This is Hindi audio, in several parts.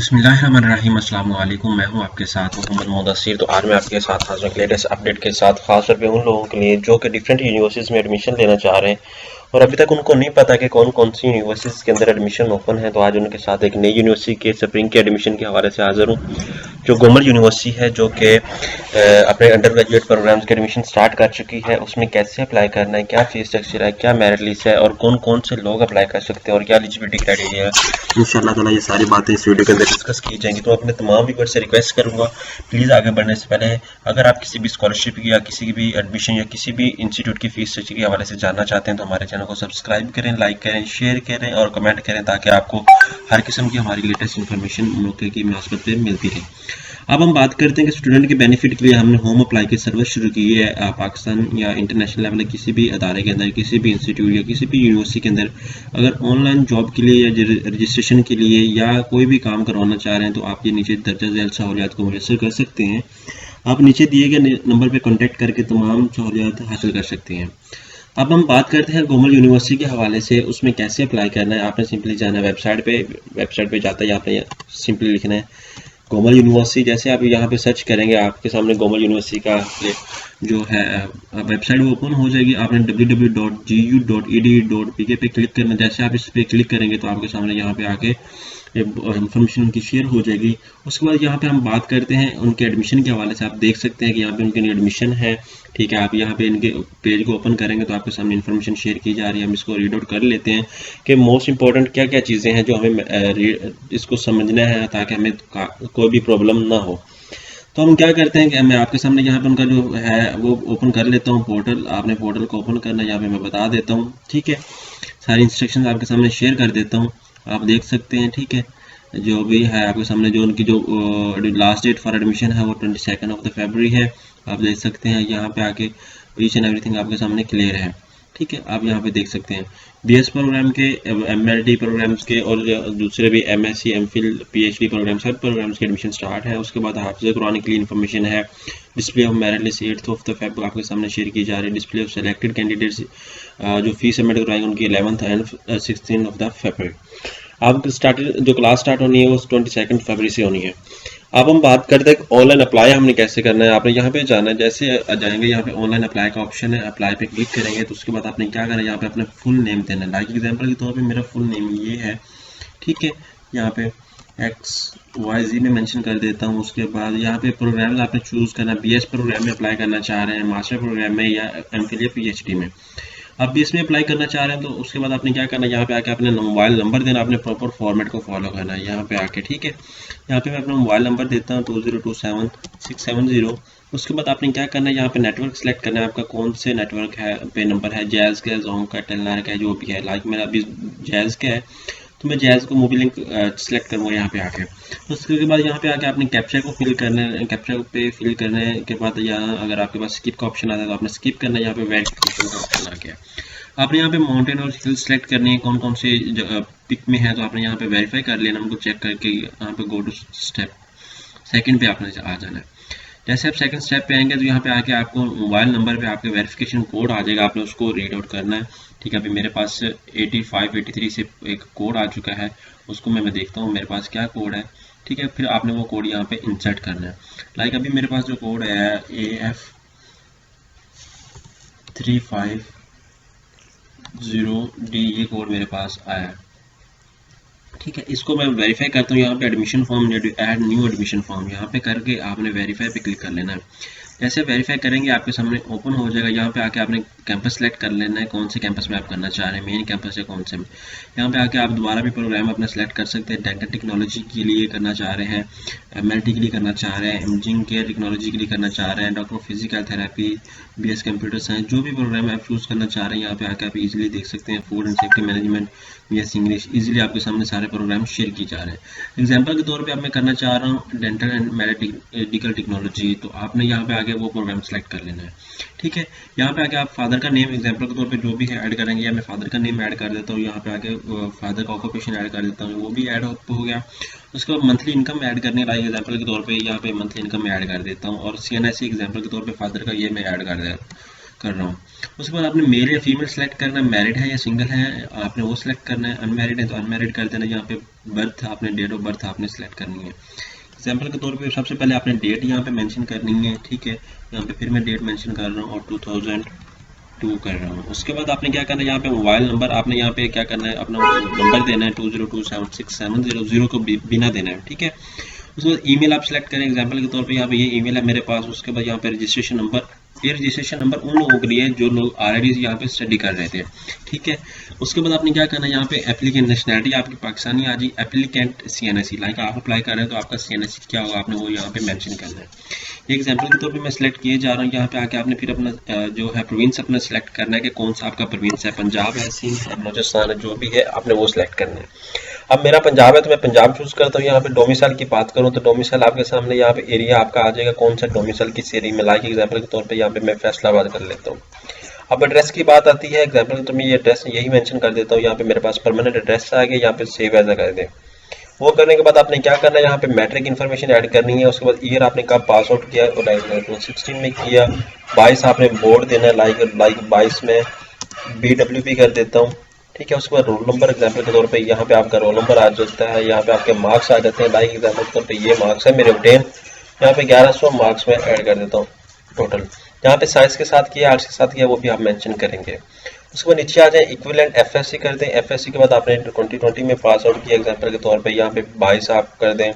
बिस्मिल्लाहिर्रहमानिर्रहीम। अस्सलाम वालेकुम। मैं हूं आपके साथ मोहम्मद मुदस्सिर। तो आज मैं आपके साथ हाजिर हूं लेटेस्ट अपडेट के साथ, खासतौर पे उन लोगों के लिए जो कि डिफरेंट यूनिवर्सिटीज़ में एडमिशन लेना चाह रहे हैं और अभी तक उनको नहीं पता कि कौन कौन सी यूनिवर्सिटीज़ के अंदर एडमिशन ओपन है। तो आज उनके साथ एक नई यूनिवर्सिटी के स्प्रिंग के एडमिशन के हवाले से हाजिर हूँ, जो गोमल यूनिवर्सिटी है, जो कि अपने अंडर ग्रेजुएट प्रोग्राम्स के एडमिशन स्टार्ट कर चुकी है। उसमें कैसे अप्लाई करना है, क्या फीस स्ट्रक्चर है, क्या मेरिट लिस्ट है और कौन कौन से लोग अप्लाई कर सकते हैं और क्या एलिजिबिलिटी क्राइटेरिया है, इंशाल्लाह ताला ये सारी बातें इस वीडियो के अंदर डिस्कस की जाएंगी। तो अपने तमाम व्यूअर से रिक्वेस्ट करूंगा, प्लीज़ आगे बढ़ने से पहले अगर आप किसी भी स्कॉलरशिप या किसी भी एडमिशन या किसी भी इंस्टीट्यूट की फीस स्ट्रक्चर के हवाले से जानना चाहते हैं तो हमारे चैनल को सब्सक्राइब करें, लाइक करें, शेयर करें और कमेंट करें, ताकि आपको हर किस्म की हमारी लेटेस्ट इन्फॉर्मेशन मौके की मुनासबत पे मिलती रहे। अब हम बात करते हैं कि स्टूडेंट के बेनिफिट के लिए हमने होम अप्लाई की सर्विस शुरू की है। पाकिस्तान या इंटरनेशनल लेवल किसी भी अदारे के अंदर, किसी भी इंस्टीट्यूट या किसी भी यूनिवर्सिटी के अंदर अगर ऑनलाइन जॉब के लिए या रजिस्ट्रेशन के लिए या कोई भी काम करवाना चाह रहे हैं तो आप ये नीचे दर्जा झैल सहूलियात को मुयसर कर सकते हैं। आप नीचे दिए गए नंबर पर कॉन्टैक्ट करके तमाम सहूलियात हासिल कर सकते हैं। अब हम बात करते हैं गोमल यूनिवर्सिटी के हवाले से, उसमें कैसे अप्लाई करना है। आपने सिंपली जाना है वेबसाइट पे जाता है आपने सिंपली लिखना है गोमल यूनिवर्सिटी। जैसे आप यहाँ पे सर्च करेंगे आपके सामने गोमल यूनिवर्सिटी का जो है वेबसाइट वो ओपन हो जाएगी। आपने www.gu.edu.pk पे क्लिक करना। जैसे आप इस पे क्लिक करेंगे तो आपके सामने यहाँ पे आके इंफॉर्मेशन उनकी शेयर हो जाएगी। उसके बाद यहाँ पे हम बात करते हैं उनके एडमिशन के हवाले से। आप देख सकते हैं कि यहाँ पे उनके एडमिशन है, ठीक है। आप यहाँ पे इनके पेज को ओपन करेंगे तो आपके सामने इन्फॉर्मेशन शेयर की जा रही है। हम इसको रीड आउट कर लेते हैं कि मोस्ट इंपॉर्टेंट क्या क्या चीज़ें हैं जो हमें इसको समझना है ताकि हमें कोई भी प्रॉब्लम ना हो। तो हम क्या करते हैं कि मैं आपके सामने यहाँ पे उनका जो है वो ओपन कर लेता हूँ पोर्टल। आपने पोर्टल को ओपन करना है, यहाँ पे मैं बता देता हूँ, ठीक है। सारी इंस्ट्रक्शंस आपके सामने शेयर कर देता हूँ, आप देख सकते हैं, ठीक है। जो भी है आपके सामने जो उनकी जो लास्ट डेट फॉर एडमिशन है वो 22 फरवरी है। आप देख सकते हैं यहाँ पे आके ईच एंड एवरीथिंग आपके सामने क्लियर है, ठीक है। आप यहाँ पे देख सकते हैं बीएस प्रोग्राम के, एमएलटी प्रोग्राम्स के और दूसरे भी एमएससी, एमफिल, पीएचडी प्रोग्राम, सब प्रोग्राम्स के एडमिशन स्टार्ट है। उसके बाद हाफिज़ कुरान के लिए इन्फॉर्मेशन है। Display of merit list 8 Feb आपके सामने शेयर की जा रही है। डिस्प्ले ऑफ सेलेक्टेड कैंडिडेट्स जो फीस सबमिट करवाएंगे उनकी 11th एंड 16 फरवरी। अब जो क्लास स्टार्ट होनी है वो 22 फरवरी से होनी है। अब हम बात करते हैं ऑनलाइन अप्लाई हमने कैसे करना है। आपने यहाँ पे जाना है, जैसे जाएंगे यहाँ पे ऑनलाइन अप्लाई का ऑप्शन है, अप्लाई पे क्लिक करेंगे तो उसके बाद आपने क्या करना है, यहाँ पे अपना फुल नेम देना है। लाइक एग्जांपल के तौर पे मेरा फुल नेम ये है, ठीक है। यहाँ पे XYZ में मेंशन कर देता हूँ। उसके बाद यहाँ पे प्रोग्राम आपने चूज़ करना है, BS प्रोग्राम में अप्लाई करना चाह रहे हैं, मास्टर प्रोग्राम में या एमफिल या PhD में। आप भी इसमें अप्लाई करना चाह रहे हैं तो उसके बाद आपने क्या करना है, यहाँ पे आके अपने मोबाइल नंबर देना, अपने प्रॉपर फॉर्मेट को फॉलो करना है यहाँ पे आके, ठीक है। यहाँ पे मैं अपना मोबाइल नंबर देता हूँ 2027 670। उसके बाद आपने क्या करना है, यहाँ पे नेटवर्क सेलेक्ट करना है, आपका कौन से नेटवर्क है पे नंबर है, जैज़ का है, जोंग का, टेलनार का है, जो भी है। लाइक मेरा अभी जैज़ का है तो मैं जैज़ को मोबाइल लिंक सेलेक्ट करूँगा यहाँ पे आके। उसके बाद यहाँ पे आके आपने कैप्चा को फिल करना है। कैप्चा पे फिल करने के बाद यहाँ अगर आपके पास स्किप का ऑप्शन आता है तो आपने स्किप करना है। यहाँ पे वेरिफिकेशन का ऑप्शन आ गया। आपने यहाँ पे माउंटेन और हिल सेलेक्ट करनी है, कौन कौन से पिक में है तो आपने यहाँ पे वेरीफाई कर लेना, उनको चेक करके यहाँ पे गो टू स्टेप सेकंड पे आपने आ जाना है। जैसे आप सेकंड स्टेप पे आएंगे तो यहाँ पे आके आपको मोबाइल नंबर पे आपके वेरिफिकेशन कोड आ जाएगा, आपने उसको रीड आउट करना है, ठीक है। अभी मेरे पास 8583 से एक कोड आ चुका है, उसको मैं देखता हूँ मेरे पास क्या कोड है, ठीक है। फिर आपने वो कोड यहाँ पे इंसर्ट करना है। लाइक अभी मेरे पास जो कोड है AF350D, ये कोड मेरे पास आया है, ठीक है। इसको मैं वेरीफाई करता हूँ। यहाँ पे admission form, add new admission form, यहाँ पे करके आपने वेरीफाई पे क्लिक कर लेना है। जैसे वेरीफाई करेंगे आपके सामने ओपन हो जाएगा। यहाँ पे आके आपने कैंपस सेलेक्ट कर लेना है, कौन से कैंपस में आप करना चाह रहे हैं, मेन कैंपस है कौन से में। यहाँ पे आके आप दोबारा भी प्रोग्राम अपना सेलेक्ट कर सकते हैं। डेंटल टेक्नोलॉजी के लिए करना चाह रहे हैं, एमएलटी के लिए करना चाह रहे हैं, इमेजिंग केयर टेक्नोलॉजी के लिए करना चाह रहे हैं, doctor physical therapy, BS computer science, जो भी प्रोग्राम आप चूज़ करना चाह रहे हैं यहाँ पे आके आप इजीली देख सकते हैं। Food and safety management, BS English, easily आपके सामने सारे प्रोग्राम शेयर किए जा रहे हैं। एग्जाम्पल के तौर पे अब मैं करना चाह रहा हूँ डेंटल एंड मेडिकल टेक्नोलॉजी, तो आपने यहाँ पे आके वो प्रोग्राम सेलेक्ट कर लेना है, ठीक है। यहाँ पे आके आप फादर का नेम एग्जाम्पल के तौर पे जो भी है ऐड करेंगे, या मैं फादर का नेम ऐड कर देता हूँ। यहाँ पे आके फादर का ऑक्यूपेशन ऐड कर देता हूँ, वो भी ऐड हो गया। उसके बाद मंथली इनकम ऐड करने लाइक एग्जाम्पल के तौर पे यहाँ पे मंथली इनकम ऐड कर देता हूँ। और CNSE एग्जाम्पल के तौर पे फादर का ये मैं ऐड कर देता हूँ, कर रहा हूँ। उसके बाद आपने मेल या फीमेल सेलेक्ट करना है, मैरिड है या सिंगल है आपने वो सिलेक्ट करना है, अनमैरिड है तो अनमैरिड कर देना। यहाँ पे बर्थ आपने डेट ऑफ बर्थ आपने सेलेक्ट करनी है। एग्जाम्पल के तौर पे सबसे पहले आपने डेट यहाँ पे मेंशन करनी है, ठीक है। यहाँ पे फिर मैं डेट मेंशन कर रहा हूँ और 2002 कर रहा हूँ। उसके बाद आपने क्या करना है, यहाँ पे मोबाइल नंबर आपने यहाँ पे क्या करना है, अपना नंबर देना है 20276700 को बिना देना है, ठीक है। उसके बाद ईमेल आप सेलेक्ट करें, एग्जांपल के तौर पे यहाँ पे ये ईमेल है मेरे पास। उसके बाद यहाँ पे रजिस्ट्रेशन नंबर, ये रजिस्ट्रेशन नंबर उन लोगों के लिए जो लोग ऑलरेडी यहाँ पे स्टडी कर रहे थे, ठीक है। उसके बाद आपने क्या करना है, यहाँ पे एप्लीकेंट नेशनैलिटी आपकी पाकिस्तानी आ जाए, एप्लीकेंट CNSE, लाइक आप अप्लाई कर रहे हैं तो आपका CNSE क्या होगा आपने वो यहाँ पे मेंशन करना है। ये एग्जांपल के तौर पे मैं सिलेक्ट किए जा रहा हूँ। यहाँ पे आके आपने फिर अपना जो है प्रोविंस अपना सिलेक्ट करना है कि कौन सा आपका प्रोविंस है, पंजाब है, सिंध है, बलूचिस्तान है, जो भी है आपने वो सिलेक्ट करना है। अब मेरा पंजाब है तो मैं पंजाब चूज करता हूँ। यहाँ पे डोमिसाइल की बात करूँ तो डोमिसाइल आपके सामने यहाँ पे एरिया आपका आ जाएगा, कौन सा डोमिसाइल किस एरिया में, लाइक एग्जांपल के तौर पे यहाँ पे मैं फैसलाबाद कर लेता हूँ। अब एड्रेस की बात आती है, एग्जांपल के तौर पे ये एड्रेस यही मेंशन कर देता हूँ। यहाँ पे मेरे पास परमानेंट एड्रेस आ गया, यहाँ पे सेव एज कर दें। वो करने के बाद आपने क्या करना है, यहाँ पे मैट्रिक इन्फॉर्मेशन ऐड करनी है। उसके बाद ईयर आपने कब पास आउट किया, 2016 में किया। 22 आपने बोर्ड देना है, लाइक 22 में BWP कर देता हूँ, ठीक है। उसके बाद रोल नंबर एग्जाम्पल के तौर पे यहाँ पे आपका रोल नंबर आ जाता है, यहाँ पे आपके मार्क्स आ जाते हैं, लाइक एग्जाम्पल के तौर पे ये मार्क्स है मेरे ऑब्टेन, यहाँ पे 1100 मार्क्स में ऐड कर देता हूँ टोटल। यहाँ पे साइंस के साथ किया, आर्ट्स के साथ किया, वो भी आप मेंशन करेंगे। उसके बाद नीचे आ जाए इक्विवेलेंट FSC कर दें। FSC के बाद आपने 2020 में पास आउट किया, एग्जाम्पल के तौर पे यहाँ पे 22 आप कर दें,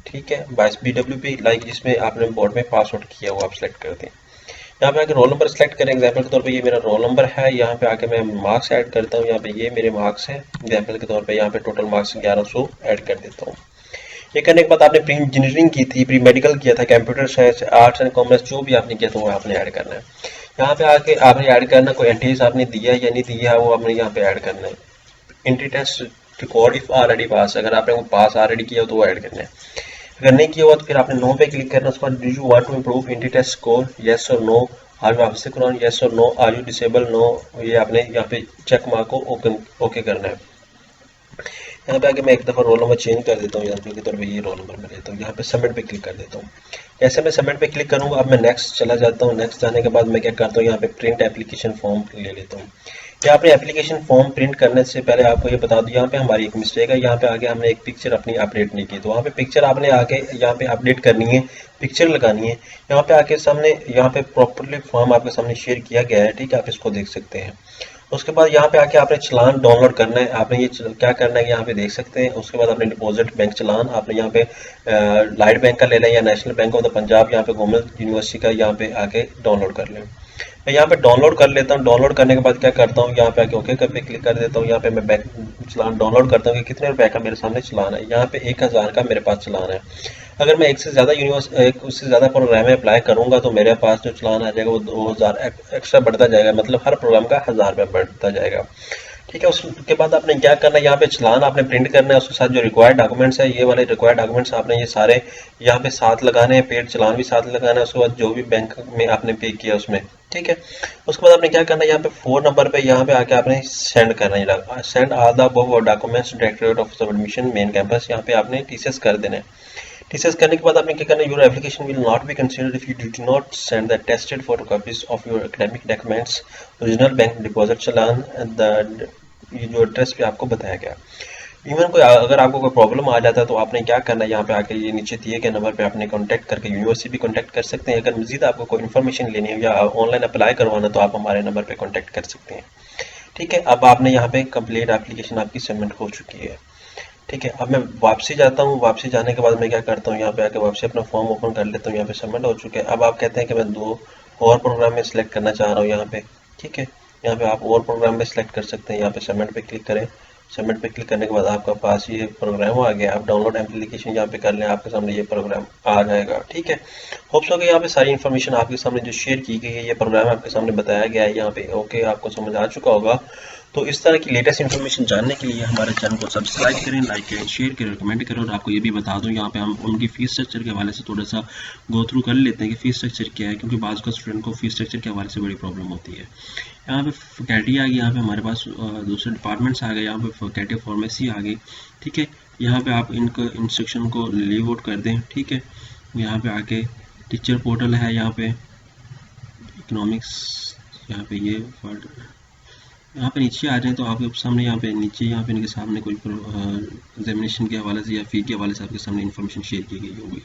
ठीक है। 22 BWP लाइक जिसमें आपने बोर्ड में पास आउट किया वो आप सिलेक्ट कर दें। यहाँ पे आके रोल नंबर सेलेक्ट करें, एग्जाम्पल के तौर पे ये मेरा रोल नंबर है। यहाँ पे आके मैं मार्क्स ऐड करता हूँ, यहाँ पे ये मेरे मार्क्स हैं, एग्जाम्पल के तौर पे यहाँ पे टोटल मार्क्स 1100 ऐड कर देता हूँ। ये करने के बाद आपने प्री इंजीनियरिंग की थी, प्री मेडिकल किया था, computer science, arts and commerce, जो भी आपने किया था वो आपने ऐड करना है। यहाँ पे आके आपने ऐड करना, कोई एंट्रीज आपने दिया या नहीं दिया वो आपने यहाँ पे ऐड करना है। Entry test record if already pass, अगर आपने वो पास ऑलरेडी किया हो तो वो ऐड करना है। अगर नहीं किया हुआ तो फिर आपने नो पे क्लिक करना। उसके बाद do you want to improve entry test score, yes और no, are you obstacle on, yes और no, are you disable, no, ये आपने यहाँ पे चेक मार्क को ओके करना है। यहाँ पे आके मैं एक दफ़ा रोल नंबर चेंज कर देता हूँ, यहाँ के तौर पे ये रोल नंबर मैं लेता हूँ। यहाँ पे सबमिट पे क्लिक कर देता हूँ। जैसे मैं सबमिट पे क्लिक करूँगा अब मैं नेक्स्ट चला जाता हूँ। नेक्स्ट जाने के बाद मैं क्या करता हूँ, यहाँ पे प्रिंट एप्लीकेशन फॉर्म ले लेता हूँ। यहाँ पे एप्लीकेशन फॉर्म प्रिंट करने से पहले आपको ये बता दूँ, यहाँ पे हमारी एक मिस्टेक है। यहाँ पे आगे हमने एक पिक्चर अपनी अपडेट नहीं की, तो वहाँ पे पिक्चर आपने आके यहाँ पे अपडेट करनी है, पिक्चर लगानी है। यहाँ पे आके सामने यहाँ पे प्रॉपरली फॉर्म आपके सामने शेयर किया गया है, ठीक है, आप इसको देख सकते हैं। उसके बाद यहाँ पे आके आपने चलान डाउनलोड करना है। आपने ये क्या करना है यहाँ पे देख सकते हैं। उसके बाद आपने डिपॉजिट बैंक चलान आपने यहाँ पे लाइट बैंक का ले लें या national bank of the Punjab, यहाँ पे गवर्नमेंट यूनिवर्सिटी का यहाँ पे आके डाउनलोड कर लें। मैं यहाँ पे डाउनलोड कर लेता हूँ। डाउनलोड करने के बाद क्या करता हूँ, यहाँ पे आके ओके पे क्लिक कर देता हूँ। यहाँ पे मैं बैंक चलान डाउनलोड करता हूँ कि कितने रुपए का मेरे सामने चलान है। यहाँ पे 1000 का मेरे पास चलान है। अगर मैं एक से ज़्यादा उससे ज़्यादा प्रोग्राम में अप्लाई करूँगा तो मेरे पास जो चलान आ जाएगा वो 2000 एक्स्ट्रा बढ़ता जाएगा, मतलब हर प्रोग्राम का 1000 रुपये बढ़ता जाएगा, ठीक है। उसके बाद आपने क्या करना है, यहाँ पे चलान आपने प्रिंट करना है। उसके साथ जो रिक्वायर्ड डॉक्यूमेंट्स है, ये वाले रिक्वायर्ड डॉक्यूमेंट्स आपने ये सारे यहाँ पे साथ लगाने हैं, पेड चलान भी साथ लगाना है। उसके बाद जो भी बैंक में आपने पे किया उसमें, ठीक है। उसके बाद आपने क्या करना है, यहाँ पे 4 नंबर पे यहाँ पे आके आपने सेंड करना है, send all the above documents directorate of submission main campus, यहाँ पे आपने TCS कर देना है। TCS करने के बाद आपने क्या करना है, your application will not be considered if you do not send the tested photocopies of your academic documents, original bank deposit challan, the ये जो एड्रेस पे आपको बताया गया। इवन कोई अगर आपको कोई प्रॉब्लम आ जाता है तो आपने क्या करना है, यहाँ पे आके ये नीचे दिए गए नंबर पे आपने कांटेक्ट करके यूनिवर्सिटी भी कांटेक्ट कर सकते हैं। अगर मजीद आपको कोई इन्फॉर्मेशन लेनी हो या ऑनलाइन अप्लाई करवाना तो आप हमारे नंबर पे कांटेक्ट कर सकते हैं, ठीक है। अब आपने यहाँ पे कंप्लीट एप्लीकेशन आपकी सबमिट हो चुकी है, ठीक है। अब मैं वापसी जाता हूँ। वापसी जाने के बाद मैं क्या करता हूँ, यहाँ पे आके वापसी अपना फॉर्म ओपन कर लेता हूँ। यहाँ पे सबमिट हो चुके हैं। अब आप कहते हैं कि मैं 2 और प्रोग्राम में सिलेक्ट करना चाह रहा हूँ यहाँ पे, ठीक है। यहाँ पे आप और प्रोग्राम में सिलेक्ट कर सकते हैं। यहाँ पे सबमिट पे क्लिक करें। सबमिट पे क्लिक करने के बाद आपका पास ये प्रोग्राम आ गया। आप डाउनलोड एप्लीकेशन यहाँ पे कर लें, आपके सामने ये प्रोग्राम आ जाएगा, ठीक है। होप्स हो कि यहाँ पे सारी इन्फॉर्मेशन आपके सामने जो शेयर की गई है, ये प्रोग्राम आपके सामने बताया गया है यहाँ पे, ओके, आपको समझ आ चुका होगा। तो इस तरह की लेटेस्ट इन्फॉर्मेशन जानने के लिए हमारे चैनल को सब्सक्राइब करें, लाइक करें, शेयर करें, कमेंट करें। और आपको ये भी बता दूं, यहाँ पे हम उनकी फीस स्ट्रक्चर के हवाले से थोड़ा सा गो थ्रू कर लेते हैं कि फीस स्ट्रक्चर क्या है, क्योंकि बाज़ का स्टूडेंट को फीस स्ट्रक्चर के हवाले से बड़ी प्रॉब्लम होती है। यहाँ पे फैकल्टी आ गई, यहाँ पे हमारे पास दूसरे डिपार्टमेंट्स आ गए, यहाँ पे फैकल्टी फार्मेसी आ गई, ठीक है। यहाँ पे आप इनको इंस्ट्रक्शन को लीव आउट कर दें, ठीक है। यहाँ पे आके टीचर पोर्टल है, यहाँ पे इकोनॉमिक्स यहाँ पे ये वर्ड यहाँ पे नीचे आ जाए तो आपके सामने यहाँ पे नीचे यहाँ पे इनके सामने कोई एग्जामिनेशन के हवाले से या फी के हवाले से आपके सामने इन्फॉर्मेशन शेयर की गई होगी।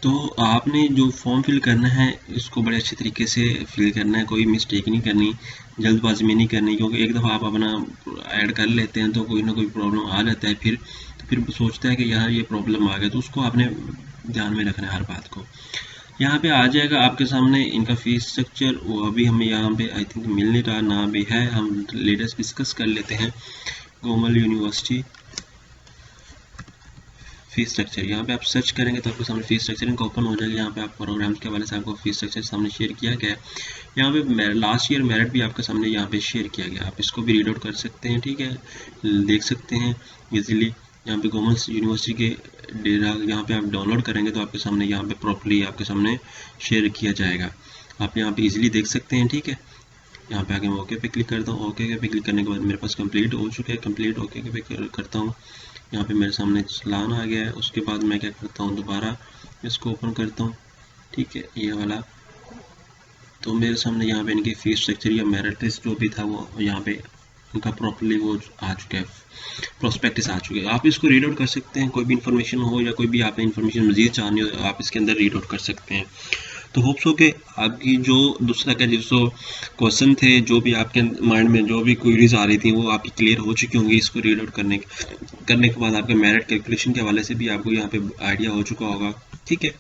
तो आपने जो फॉर्म फिल करना है इसको बड़े अच्छे तरीके से फिल करना है, कोई मिस्टेक नहीं करनी, जल्दबाजी में नहीं करनी, क्योंकि एक दफ़ा आप अपना ऐड कर लेते हैं तो कोई ना कोई प्रॉब्लम आ जाता है, फिर सोचता है कि यार ये प्रॉब्लम आ गया, तो उसको आपने ध्यान में रखना है हर बात को। यहाँ पे आ जाएगा आपके सामने इनका फीस स्ट्रक्चर, वो अभी हमें यहाँ पे आई थिंक मिल नहीं रहा ना भी है, हम लेटेस्ट डिस्कस कर लेते हैं। गोमल यूनिवर्सिटी फीस स्ट्रक्चर, यहाँ पे आप सर्च करेंगे तो आपके सामने फीस स्ट्रक्चर इनका ओपन हो जाएगा। यहाँ पे आप प्रोग्राम्स के हवाले से आपको फीस स्ट्रक्चर सामने शेयर किया गया है। यहाँ पे लास्ट ईयर मेरिट भी आपके सामने यहाँ पे शेयर किया गया, आप इसको भी रीड आउट कर सकते हैं, ठीक है, देख सकते हैं इजीली। यहाँ पे गवर्नमेंट यूनिवर्सिटी के डेटा यहाँ पे आप डाउनलोड करेंगे तो आपके सामने यहाँ पे प्रॉपर्ली आपके सामने शेयर किया जाएगा, आप यहाँ पे इजीली देख सकते हैं, ठीक है। यहाँ पे आके मैं ओके पे क्लिक करता हूँ। ओके पे क्लिक करने के बाद मेरे पास कंप्लीट हो चुका है, कंप्लीट ओके पे करता हूँ। यहाँ पे मेरे सामने चलान आ गया है। उसके बाद मैं क्या करता हूँ, दोबारा इसको ओपन करता हूँ, ठीक है, ये वाला। तो मेरे सामने यहाँ पे इनकी फीस स्ट्रक्चर या मेरिट लिस्ट जो भी था वो यहाँ पे उनका प्रॉपर्ली वो आ चुका है, प्रोस्पेक्टस आ चुके हैं। आप इसको रीड आउट कर सकते हैं, कोई भी इन्फॉर्मेशन हो या कोई भी आपने इन्फॉर्मेशन मजीद चाहनी हो आप इसके अंदर रीड आउट कर सकते हैं। तो होप्स हो कि आपकी जो दूसरा क्या जो क्वेश्चन थे, जो भी आपके माइंड में जो भी क्वेरीज आ रही थी वो आपकी क्लियर हो चुकी होंगी। इसको रीड आउट करने के बाद आपके मेरिट कैलकुलेशन के हवाले से भी आपको यहाँ पे आइडिया हो चुका होगा, ठीक है।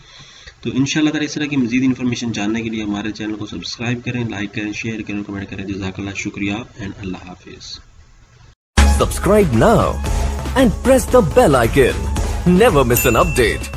तो इंशाल्लाह ताला इस तरह की मजीद इन्फॉर्मेशन जानने के लिए हमारे चैनल को सब्सक्राइब करें, लाइक करें, शेयर करें, कमेंट करें। जज़ाकल्लाह, शुक्रिया एंड अल्लाह हाफिज़। Subscribe now and press the bell icon. Never miss an update.